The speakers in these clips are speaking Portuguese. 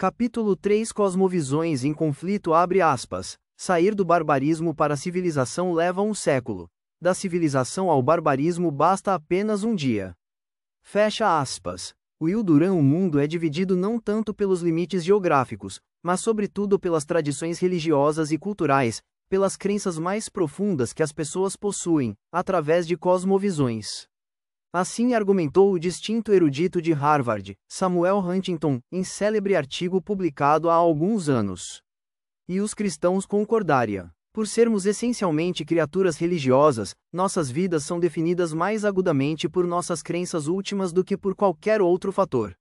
Capítulo 3 Cosmovisões em conflito abre aspas. Sair do barbarismo para a civilização leva um século. Da civilização ao barbarismo basta apenas um dia. Fecha aspas. Will Durant. O mundo é dividido não tanto pelos limites geográficos, mas sobretudo pelas tradições religiosas e culturais, pelas crenças mais profundas que as pessoas possuem, através de cosmovisões. Assim argumentou o distinto erudito de Harvard, Samuel Huntington, em célebre artigo publicado há alguns anos. E os cristãos concordaram. Por sermos essencialmente criaturas religiosas, nossas vidas são definidas mais agudamente por nossas crenças últimas do que por qualquer outro fator.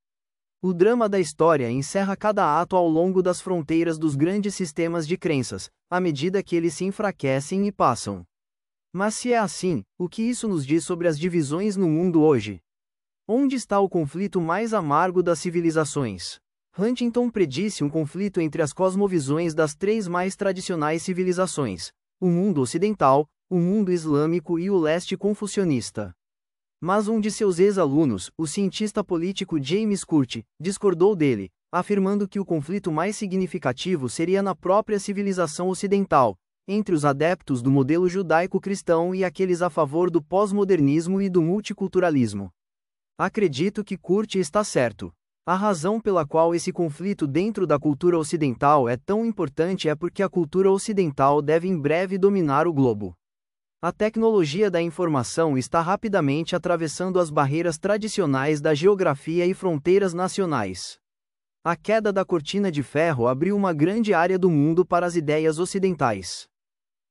O drama da história encerra cada ato ao longo das fronteiras dos grandes sistemas de crenças, à medida que eles se enfraquecem e passam. Mas se é assim, o que isso nos diz sobre as divisões no mundo hoje? Onde está o conflito mais amargo das civilizações? Huntington predisse um conflito entre as cosmovisões das três mais tradicionais civilizações: o mundo ocidental, o mundo islâmico e o leste confucionista. Mas um de seus ex-alunos, o cientista político James Curti, discordou dele, afirmando que o conflito mais significativo seria na própria civilização ocidental, entre os adeptos do modelo judaico-cristão e aqueles a favor do pós-modernismo e do multiculturalismo. Acredito que Curti está certo. A razão pela qual esse conflito dentro da cultura ocidental é tão importante é porque a cultura ocidental deve em breve dominar o globo. A tecnologia da informação está rapidamente atravessando as barreiras tradicionais da geografia e fronteiras nacionais. A queda da cortina de ferro abriu uma grande área do mundo para as ideias ocidentais.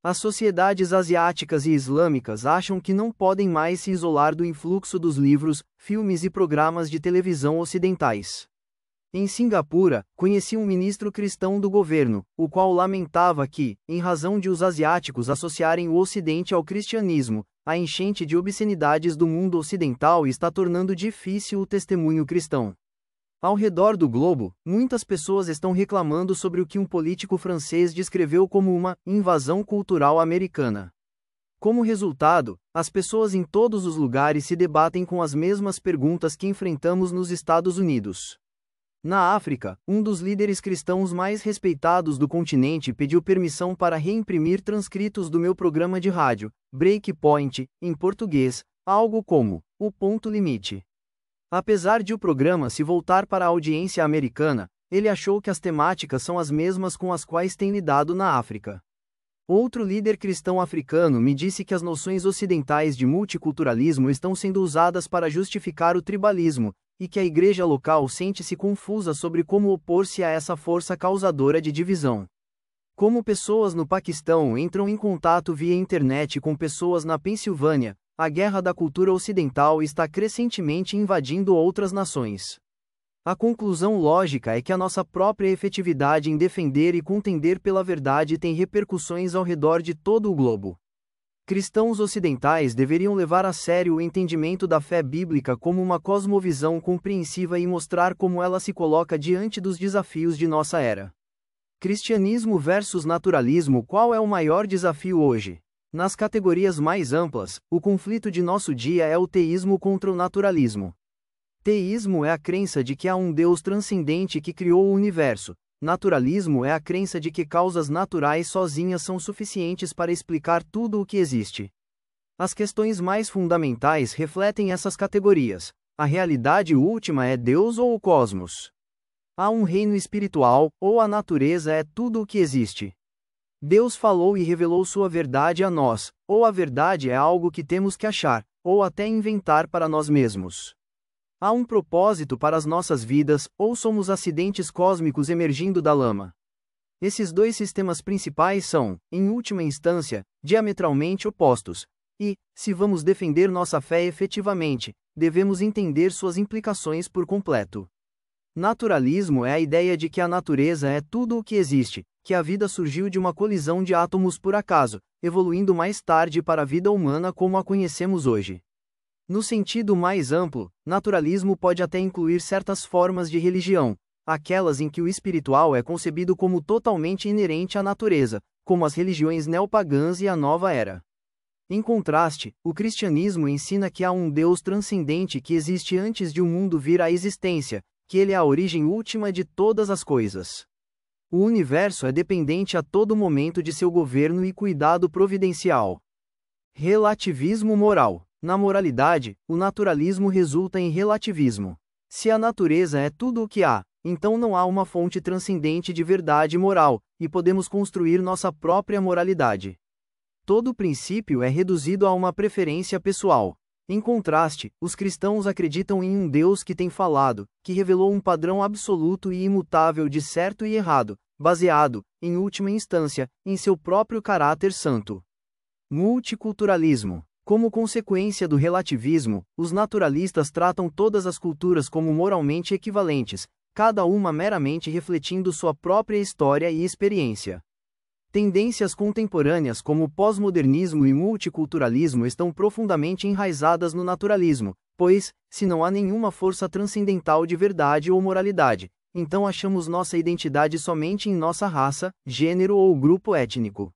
As sociedades asiáticas e islâmicas acham que não podem mais se isolar do influxo dos livros, filmes e programas de televisão ocidentais. Em Singapura, conheci um ministro cristão do governo, o qual lamentava que, em razão de os asiáticos associarem o Ocidente ao cristianismo, a enchente de obscenidades do mundo ocidental está tornando difícil o testemunho cristão. Ao redor do globo, muitas pessoas estão reclamando sobre o que um político francês descreveu como uma invasão cultural americana. Como resultado, as pessoas em todos os lugares se debatem com as mesmas perguntas que enfrentamos nos Estados Unidos. Na África, um dos líderes cristãos mais respeitados do continente pediu permissão para reimprimir transcritos do meu programa de rádio, Breakpoint, em português, algo como O Ponto Limite. Apesar de o programa se voltar para a audiência americana, ele achou que as temáticas são as mesmas com as quais tem lidado na África. Outro líder cristão africano me disse que as noções ocidentais de multiculturalismo estão sendo usadas para justificar o tribalismo, e que a igreja local sente-se confusa sobre como opor-se a essa força causadora de divisão. Como pessoas no Paquistão entram em contato via internet com pessoas na Pensilvânia, a guerra da cultura ocidental está crescentemente invadindo outras nações. A conclusão lógica é que a nossa própria efetividade em defender e contender pela verdade tem repercussões ao redor de todo o globo. Cristãos ocidentais deveriam levar a sério o entendimento da fé bíblica como uma cosmovisão compreensiva e mostrar como ela se coloca diante dos desafios de nossa era. Cristianismo versus naturalismo. Qual é o maior desafio hoje? Nas categorias mais amplas, o conflito de nosso dia é o teísmo contra o naturalismo. Teísmo é a crença de que há um Deus transcendente que criou o universo. Naturalismo é a crença de que causas naturais sozinhas são suficientes para explicar tudo o que existe. As questões mais fundamentais refletem essas categorias. A realidade última é Deus ou o cosmos? Há um reino espiritual, ou a natureza é tudo o que existe? Deus falou e revelou sua verdade a nós, ou a verdade é algo que temos que achar, ou até inventar para nós mesmos? Há um propósito para as nossas vidas, ou somos acidentes cósmicos emergindo da lama? Esses dois sistemas principais são, em última instância, diametralmente opostos, e, se vamos defender nossa fé efetivamente, devemos entender suas implicações por completo. Naturalismo é a ideia de que a natureza é tudo o que existe, que a vida surgiu de uma colisão de átomos por acaso, evoluindo mais tarde para a vida humana como a conhecemos hoje. No sentido mais amplo, naturalismo pode até incluir certas formas de religião, aquelas em que o espiritual é concebido como totalmente inerente à natureza, como as religiões neopagãs e a Nova Era. Em contraste, o cristianismo ensina que há um Deus transcendente que existe antes de o mundo vir à existência, que ele é a origem última de todas as coisas. O universo é dependente a todo momento de seu governo e cuidado providencial. Relativismo moral. Na moralidade, o naturalismo resulta em relativismo. Se a natureza é tudo o que há, então não há uma fonte transcendente de verdade moral, e podemos construir nossa própria moralidade. Todo princípio é reduzido a uma preferência pessoal. Em contraste, os cristãos acreditam em um Deus que tem falado, que revelou um padrão absoluto e imutável de certo e errado, baseado, em última instância, em seu próprio caráter santo. Multiculturalismo. Como consequência do relativismo, os naturalistas tratam todas as culturas como moralmente equivalentes, cada uma meramente refletindo sua própria história e experiência. Tendências contemporâneas como o pós-modernismo e multiculturalismo estão profundamente enraizadas no naturalismo, pois, se não há nenhuma força transcendental de verdade ou moralidade, então achamos nossa identidade somente em nossa raça, gênero ou grupo étnico.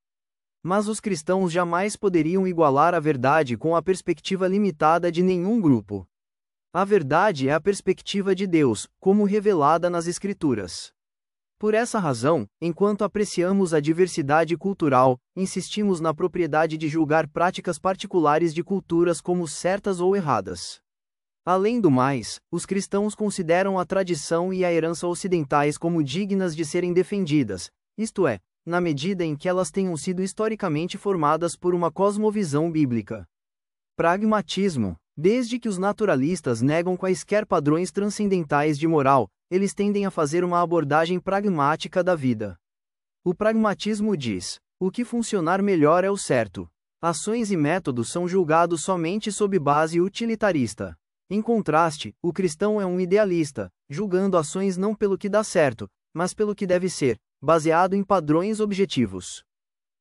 Mas os cristãos jamais poderiam igualar a verdade com a perspectiva limitada de nenhum grupo. A verdade é a perspectiva de Deus, como revelada nas Escrituras. Por essa razão, enquanto apreciamos a diversidade cultural, insistimos na propriedade de julgar práticas particulares de culturas como certas ou erradas. Além do mais, os cristãos consideram a tradição e a herança ocidentais como dignas de serem defendidas, isto é, na medida em que elas tenham sido historicamente formadas por uma cosmovisão bíblica. Pragmatismo. Desde que os naturalistas negam quaisquer padrões transcendentais de moral, eles tendem a fazer uma abordagem pragmática da vida. O pragmatismo diz: o que funcionar melhor é o certo. Ações e métodos são julgados somente sob base utilitarista. Em contraste, o cristão é um idealista, julgando ações não pelo que dá certo, mas pelo que deve ser, baseado em padrões objetivos.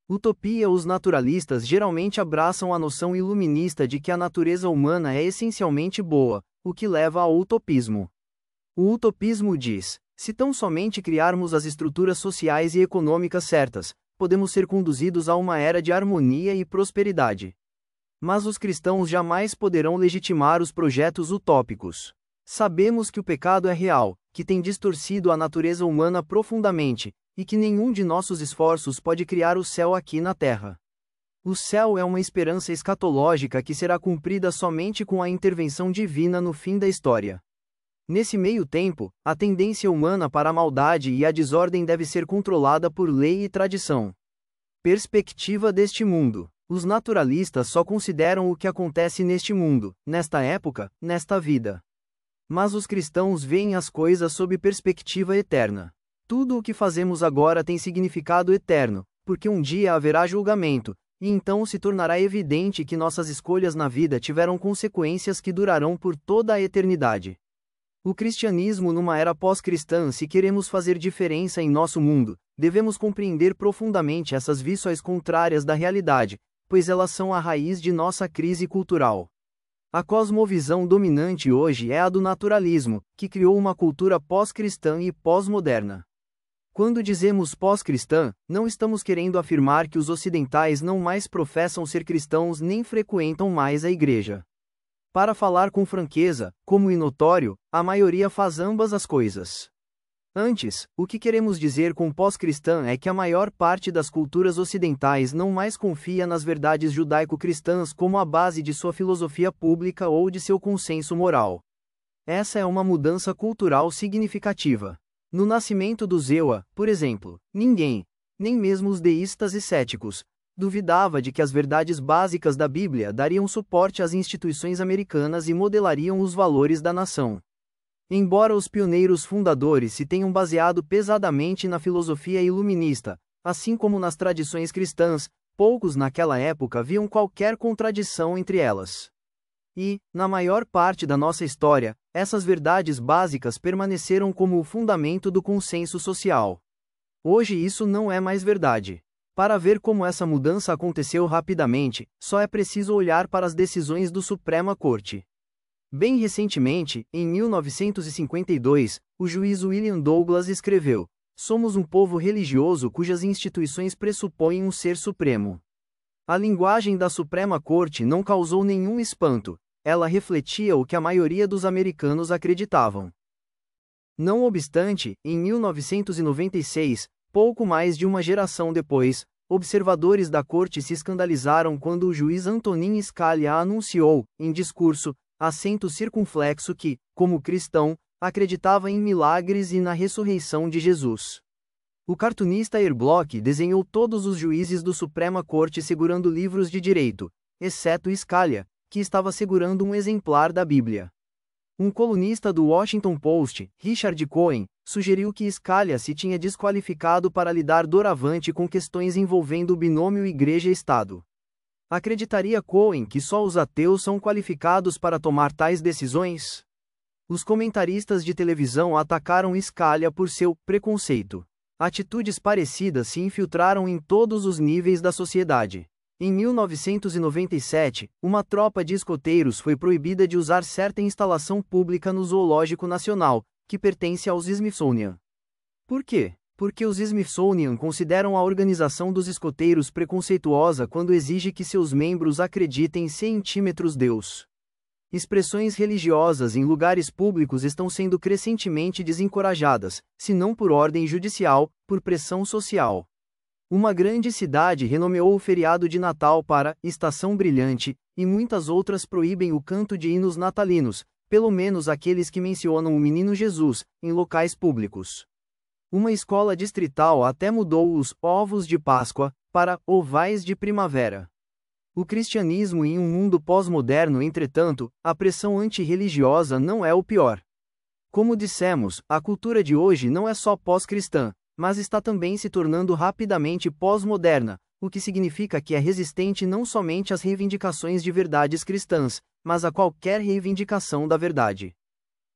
Utopia. Os naturalistas geralmente abraçam a noção iluminista de que a natureza humana é essencialmente boa, o que leva ao utopismo. O utopismo diz: se tão somente criarmos as estruturas sociais e econômicas certas, podemos ser conduzidos a uma era de harmonia e prosperidade. Mas os cristãos jamais poderão legitimar os projetos utópicos. Sabemos que o pecado é real, que tem distorcido a natureza humana profundamente, e que nenhum de nossos esforços pode criar o céu aqui na terra. O céu é uma esperança escatológica que será cumprida somente com a intervenção divina no fim da história. Nesse meio tempo, a tendência humana para a maldade e a desordem deve ser controlada por lei e tradição. Perspectiva deste mundo. Os naturalistas só consideram o que acontece neste mundo, nesta época, nesta vida. Mas os cristãos veem as coisas sob perspectiva eterna. Tudo o que fazemos agora tem significado eterno, porque um dia haverá julgamento, e então se tornará evidente que nossas escolhas na vida tiveram consequências que durarão por toda a eternidade. O cristianismo numa era pós-cristã. Se queremos fazer diferença em nosso mundo, devemos compreender profundamente essas visões contrárias da realidade, pois elas são a raiz de nossa crise cultural. A cosmovisão dominante hoje é a do naturalismo, que criou uma cultura pós-cristã e pós-moderna. Quando dizemos pós-cristã, não estamos querendo afirmar que os ocidentais não mais professam ser cristãos nem frequentam mais a igreja. Para falar com franqueza, como é notório, a maioria faz ambas as coisas. Antes, o que queremos dizer com pós-cristã é que a maior parte das culturas ocidentais não mais confia nas verdades judaico-cristãs como a base de sua filosofia pública ou de seu consenso moral. Essa é uma mudança cultural significativa. No nascimento do Zewa, por exemplo, ninguém, nem mesmo os deístas e céticos, duvidava de que as verdades básicas da Bíblia dariam suporte às instituições americanas e modelariam os valores da nação. Embora os pioneiros fundadores se tenham baseado pesadamente na filosofia iluminista, assim como nas tradições cristãs, poucos naquela época viam qualquer contradição entre elas. E, na maior parte da nossa história, essas verdades básicas permaneceram como o fundamento do consenso social. Hoje isso não é mais verdade. Para ver como essa mudança aconteceu rapidamente, só é preciso olhar para as decisões do Suprema Corte. Bem recentemente, em 1952, o juiz William Douglas escreveu: "Somos um povo religioso cujas instituições pressupõem um ser supremo." A linguagem da Suprema Corte não causou nenhum espanto. Ela refletia o que a maioria dos americanos acreditavam. Não obstante, em 1996, pouco mais de uma geração depois, observadores da corte se escandalizaram quando o juiz Antonin Scalia anunciou, em discurso, acento circunflexo que, como cristão, acreditava em milagres e na ressurreição de Jesus. O cartunista Erbloch desenhou todos os juízes do Suprema Corte segurando livros de direito, exceto Scalia, que estava segurando um exemplar da Bíblia. Um colunista do Washington Post, Richard Cohen, sugeriu que Scalia se tinha desqualificado para lidar doravante com questões envolvendo o binômio Igreja-Estado. Acreditaria Cohen que só os ateus são qualificados para tomar tais decisões? Os comentaristas de televisão atacaram Scalia por seu preconceito. Atitudes parecidas se infiltraram em todos os níveis da sociedade. Em 1997, uma tropa de escoteiros foi proibida de usar certa instalação pública no Zoológico Nacional, que pertence aos Smithsonian. Por quê? Porque os Smithsonian consideram a organização dos escoteiros preconceituosa quando exige que seus membros acreditem centímetros Deus. Expressões religiosas em lugares públicos estão sendo crescentemente desencorajadas, se não por ordem judicial, por pressão social. Uma grande cidade renomeou o feriado de Natal para Estação Brilhante, e muitas outras proíbem o canto de hinos natalinos, pelo menos aqueles que mencionam o Menino Jesus, em locais públicos. Uma escola distrital até mudou os ovos de Páscoa para ovais de primavera. O cristianismo em um mundo pós-moderno, entretanto, a pressão antirreligiosa não é o pior. Como dissemos, a cultura de hoje não é só pós-cristã, mas está também se tornando rapidamente pós-moderna, o que significa que é resistente não somente às reivindicações de verdades cristãs, mas a qualquer reivindicação da verdade.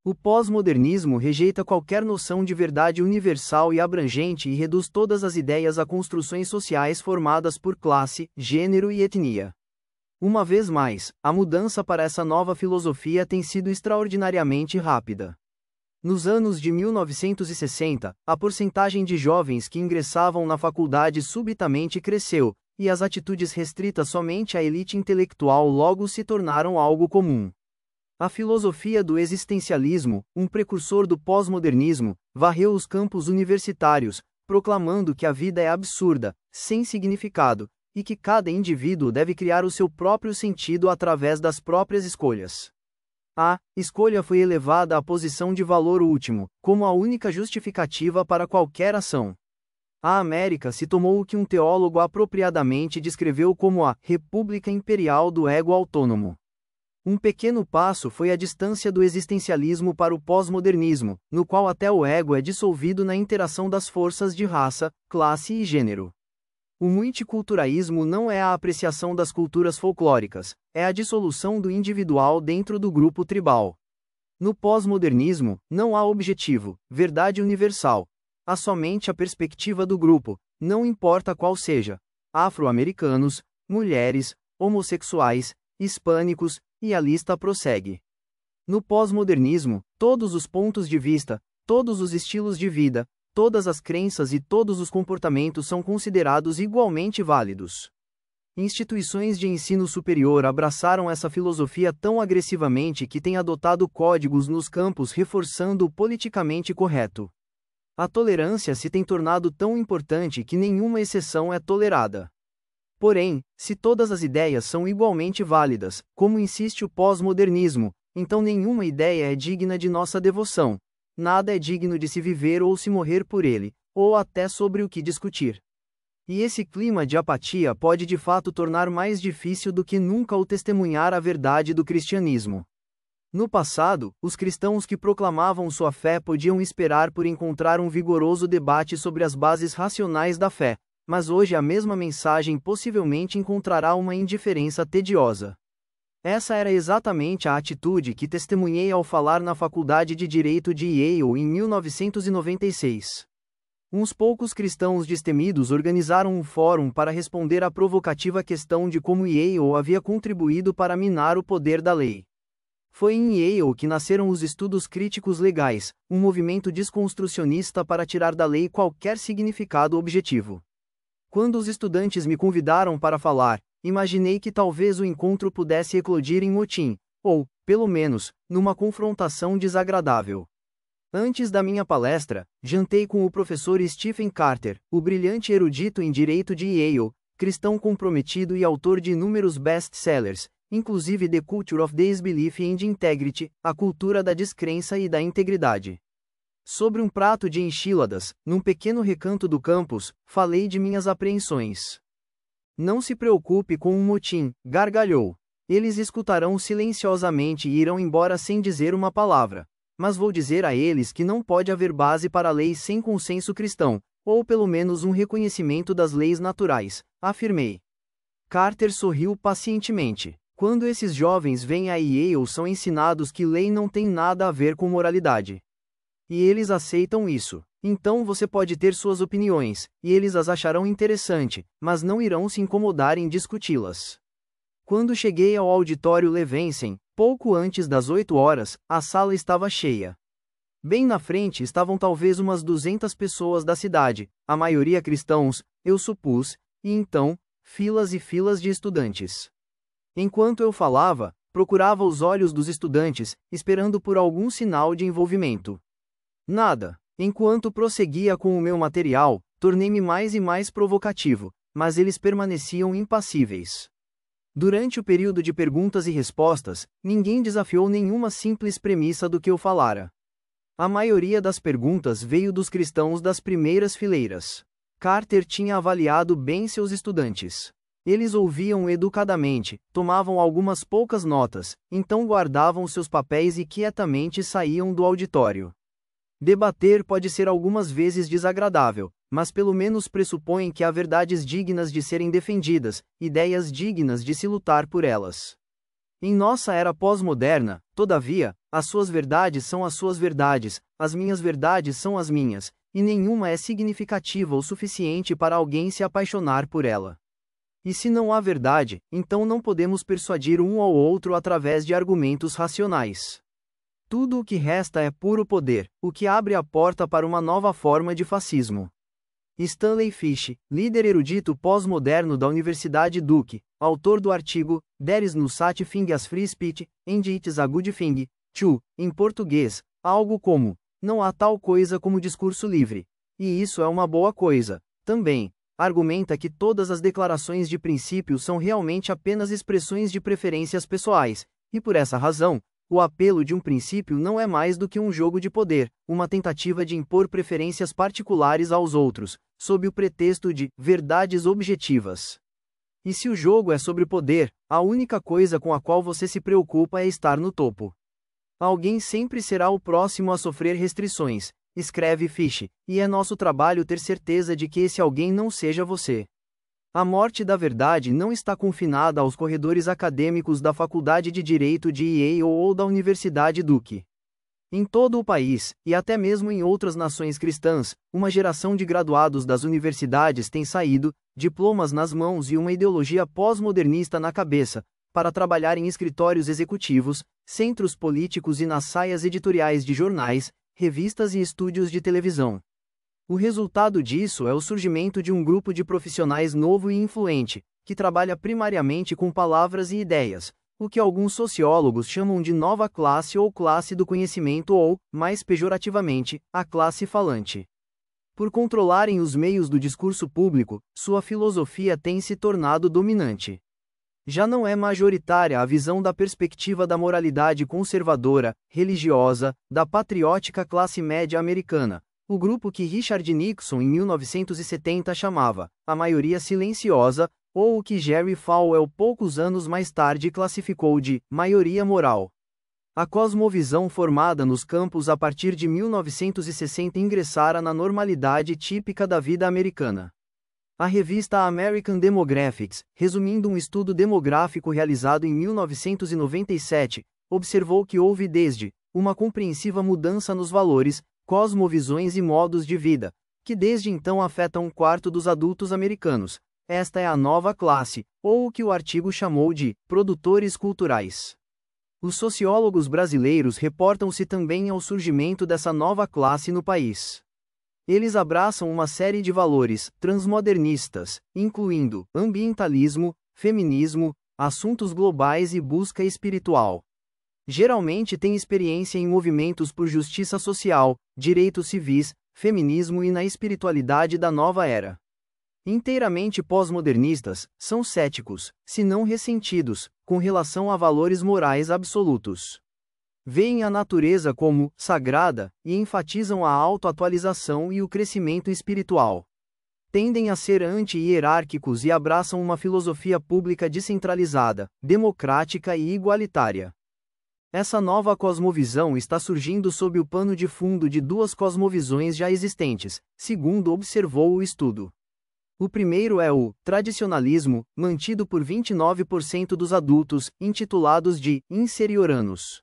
O pós-modernismo rejeita qualquer noção de verdade universal e abrangente e reduz todas as ideias a construções sociais formadas por classe, gênero e etnia. Uma vez mais, a mudança para essa nova filosofia tem sido extraordinariamente rápida. Nos anos de 1960, a porcentagem de jovens que ingressavam na faculdade subitamente cresceu, e as atitudes restritas somente à elite intelectual logo se tornaram algo comum. A filosofia do existencialismo, um precursor do pós-modernismo, varreu os campos universitários, proclamando que a vida é absurda, sem significado, e que cada indivíduo deve criar o seu próprio sentido através das próprias escolhas. A escolha foi elevada à posição de valor último, como a única justificativa para qualquer ação. A América se tomou o que um teólogo apropriadamente descreveu como a República Imperial do Ego Autônomo. Um pequeno passo foi a distância do existencialismo para o pós-modernismo, no qual até o ego é dissolvido na interação das forças de raça, classe e gênero. O multiculturalismo não é a apreciação das culturas folclóricas, é a dissolução do individual dentro do grupo tribal. No pós-modernismo, não há objetivo, verdade universal. Há somente a perspectiva do grupo, não importa qual seja. Afro-americanos, mulheres, homossexuais, hispânicos, e a lista prossegue. No pós-modernismo, todos os pontos de vista, todos os estilos de vida, todas as crenças e todos os comportamentos são considerados igualmente válidos. Instituições de ensino superior abraçaram essa filosofia tão agressivamente que têm adotado códigos nos campos reforçando o politicamente correto. A tolerância se tem tornado tão importante que nenhuma exceção é tolerada. Porém, se todas as ideias são igualmente válidas, como insiste o pós-modernismo, então nenhuma ideia é digna de nossa devoção. Nada é digno de se viver ou se morrer por ele, ou até sobre o que discutir. E esse clima de apatia pode de fato tornar mais difícil do que nunca o testemunhar a verdade do cristianismo. No passado, os cristãos que proclamavam sua fé podiam esperar por encontrar um vigoroso debate sobre as bases racionais da fé, mas hoje a mesma mensagem possivelmente encontrará uma indiferença tediosa. Essa era exatamente a atitude que testemunhei ao falar na Faculdade de Direito de Yale em 1996. Uns poucos cristãos destemidos organizaram um fórum para responder à provocativa questão de como Yale havia contribuído para minar o poder da lei. Foi em Yale que nasceram os estudos críticos legais, um movimento desconstrucionista para tirar da lei qualquer significado objetivo. Quando os estudantes me convidaram para falar, imaginei que talvez o encontro pudesse eclodir em motim, ou, pelo menos, numa confrontação desagradável. Antes da minha palestra, jantei com o professor Stephen Carter, o brilhante erudito em direito de Yale, cristão comprometido e autor de inúmeros best-sellers, inclusive The Culture of Disbelief and Integrity, a cultura da descrença e da integridade. Sobre um prato de enchiladas, num pequeno recanto do campus, falei de minhas apreensões. Não se preocupe com um motim, gargalhou. Eles escutarão silenciosamente e irão embora sem dizer uma palavra. Mas vou dizer a eles que não pode haver base para leis sem consenso cristão, ou pelo menos um reconhecimento das leis naturais, afirmei. Carter sorriu pacientemente. Quando esses jovens vêm a Yale são ensinados que lei não tem nada a ver com moralidade. E eles aceitam isso. Então você pode ter suas opiniões, e eles as acharão interessante, mas não irão se incomodar em discuti-las. Quando cheguei ao auditório Levensen, pouco antes das 8 horas, a sala estava cheia. Bem na frente estavam talvez umas 200 pessoas da cidade, a maioria cristãos, eu supus, e então, filas e filas de estudantes. Enquanto eu falava, procurava os olhos dos estudantes, esperando por algum sinal de envolvimento. Nada. Enquanto prosseguia com o meu material, tornei-me mais e mais provocativo, mas eles permaneciam impassíveis. Durante o período de perguntas e respostas, ninguém desafiou nenhuma simples premissa do que eu falara. A maioria das perguntas veio dos cristãos das primeiras fileiras. Carter tinha avaliado bem seus estudantes. Eles ouviam educadamente, tomavam algumas poucas notas, então guardavam seus papéis e quietamente saíam do auditório. Debater pode ser algumas vezes desagradável, mas pelo menos pressupõe que há verdades dignas de serem defendidas, ideias dignas de se lutar por elas. Em nossa era pós-moderna, todavia, as suas verdades são as suas verdades, as minhas verdades são as minhas, e nenhuma é significativa o suficiente para alguém se apaixonar por ela. E se não há verdade, então não podemos persuadir um ao outro através de argumentos racionais. Tudo o que resta é puro poder, o que abre a porta para uma nova forma de fascismo. Stanley Fish, líder erudito pós-moderno da Universidade Duke, autor do artigo There is no such thing as free speech, and it's a good thing, too, em português, algo como, não há tal coisa como discurso livre. E isso é uma boa coisa, também. Argumenta que todas as declarações de princípio são realmente apenas expressões de preferências pessoais, e por essa razão, o apelo de um princípio não é mais do que um jogo de poder, uma tentativa de impor preferências particulares aos outros, sob o pretexto de verdades objetivas. E se o jogo é sobre poder, a única coisa com a qual você se preocupa é estar no topo. Alguém sempre será o próximo a sofrer restrições, escreve Fish, e é nosso trabalho ter certeza de que esse alguém não seja você. A morte da verdade não está confinada aos corredores acadêmicos da Faculdade de Direito de Yale ou da Universidade Duke. Em todo o país, e até mesmo em outras nações cristãs, uma geração de graduados das universidades tem saído, diplomas nas mãos e uma ideologia pós-modernista na cabeça, para trabalhar em escritórios executivos, centros políticos e nas saias editoriais de jornais, revistas e estúdios de televisão. O resultado disso é o surgimento de um grupo de profissionais novo e influente, que trabalha primariamente com palavras e ideias, o que alguns sociólogos chamam de nova classe ou classe do conhecimento ou, mais pejorativamente, a classe falante. Por controlarem os meios do discurso público, sua filosofia tem se tornado dominante. Já não é majoritária a visão da perspectiva da moralidade conservadora, religiosa, da patriótica classe média americana. O grupo que Richard Nixon em 1970 chamava a maioria silenciosa, ou o que Jerry Falwell poucos anos mais tarde classificou de maioria moral. A cosmovisão formada nos campos a partir de 1960 ingressara na normalidade típica da vida americana. A revista American Demographics, resumindo um estudo demográfico realizado em 1997, observou que houve desde uma compreensiva mudança nos valores, cosmovisões e modos de vida, que desde então afetam um quarto dos adultos americanos. Esta é a nova classe, ou o que o artigo chamou de produtores culturais. Os sociólogos brasileiros reportam-se também ao surgimento dessa nova classe no país. Eles abraçam uma série de valores transmodernistas, incluindo ambientalismo, feminismo, assuntos globais e busca espiritual. Geralmente têm experiência em movimentos por justiça social, direitos civis, feminismo e na espiritualidade da nova era. Inteiramente pós-modernistas, são céticos, se não ressentidos, com relação a valores morais absolutos. Veem a natureza como sagrada e enfatizam a autoatualização e o crescimento espiritual. Tendem a ser anti-hierárquicos e abraçam uma filosofia pública descentralizada, democrática e igualitária. Essa nova cosmovisão está surgindo sob o pano de fundo de duas cosmovisões já existentes, segundo observou o estudo. O primeiro é o tradicionalismo, mantido por 29% dos adultos, intitulados de inserioranos.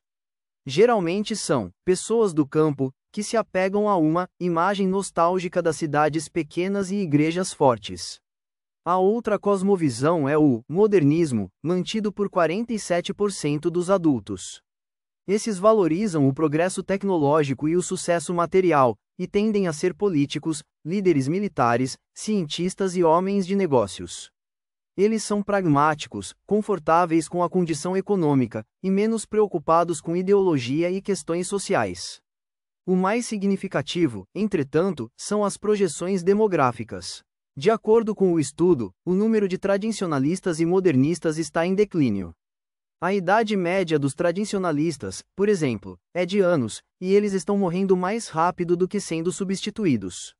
Geralmente são pessoas do campo, que se apegam a uma imagem nostálgica das cidades pequenas e igrejas fortes. A outra cosmovisão é o modernismo, mantido por 47% dos adultos. Esses valorizam o progresso tecnológico e o sucesso material, e tendem a ser políticos, líderes militares, cientistas e homens de negócios. Eles são pragmáticos, confortáveis com a condição econômica, e menos preocupados com ideologia e questões sociais. O mais significativo, entretanto, são as projeções demográficas. De acordo com o estudo, o número de tradicionalistas e modernistas está em declínio. A idade média dos tradicionalistas, por exemplo, é de anos, e eles estão morrendo mais rápido do que sendo substituídos.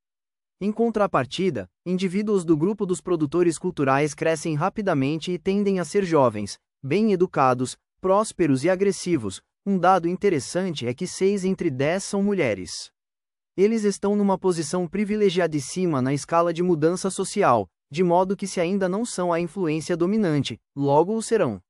Em contrapartida, indivíduos do grupo dos produtores culturais crescem rapidamente e tendem a ser jovens, bem educados, prósperos e agressivos. Um dado interessante é que 6 entre 10 são mulheres. Eles estão numa posição privilegiadíssima na escala de mudança social, de modo que se ainda não são a influência dominante, logo o serão.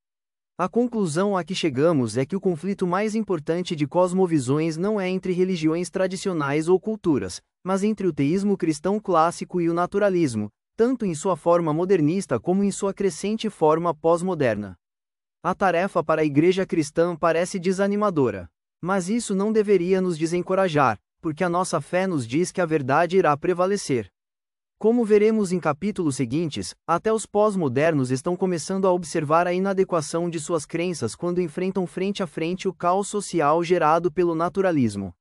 A conclusão a que chegamos é que o conflito mais importante de cosmovisões não é entre religiões tradicionais ou culturas, mas entre o teísmo cristão clássico e o naturalismo, tanto em sua forma modernista como em sua crescente forma pós-moderna. A tarefa para a Igreja cristã parece desanimadora. Mas isso não deveria nos desencorajar, porque a nossa fé nos diz que a verdade irá prevalecer. Como veremos em capítulos seguintes, até os pós-modernos estão começando a observar a inadequação de suas crenças quando enfrentam frente a frente o caos social gerado pelo naturalismo.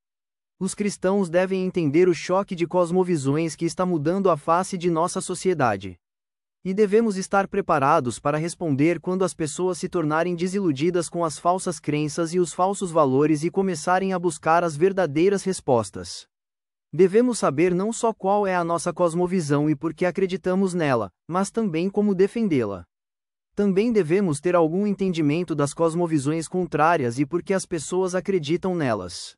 Os cristãos devem entender o choque de cosmovisões que está mudando a face de nossa sociedade. E devemos estar preparados para responder quando as pessoas se tornarem desiludidas com as falsas crenças e os falsos valores e começarem a buscar as verdadeiras respostas. Devemos saber não só qual é a nossa cosmovisão e por que acreditamos nela, mas também como defendê-la. Também devemos ter algum entendimento das cosmovisões contrárias e por que as pessoas acreditam nelas.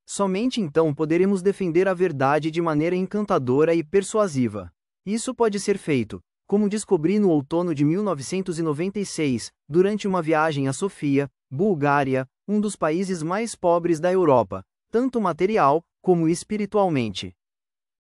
Somente então poderemos defender a verdade de maneira encantadora e persuasiva. Isso pode ser feito, como descobri no outono de 1996, durante uma viagem a Sofia, Bulgária, um dos países mais pobres da Europa, tanto material como espiritualmente.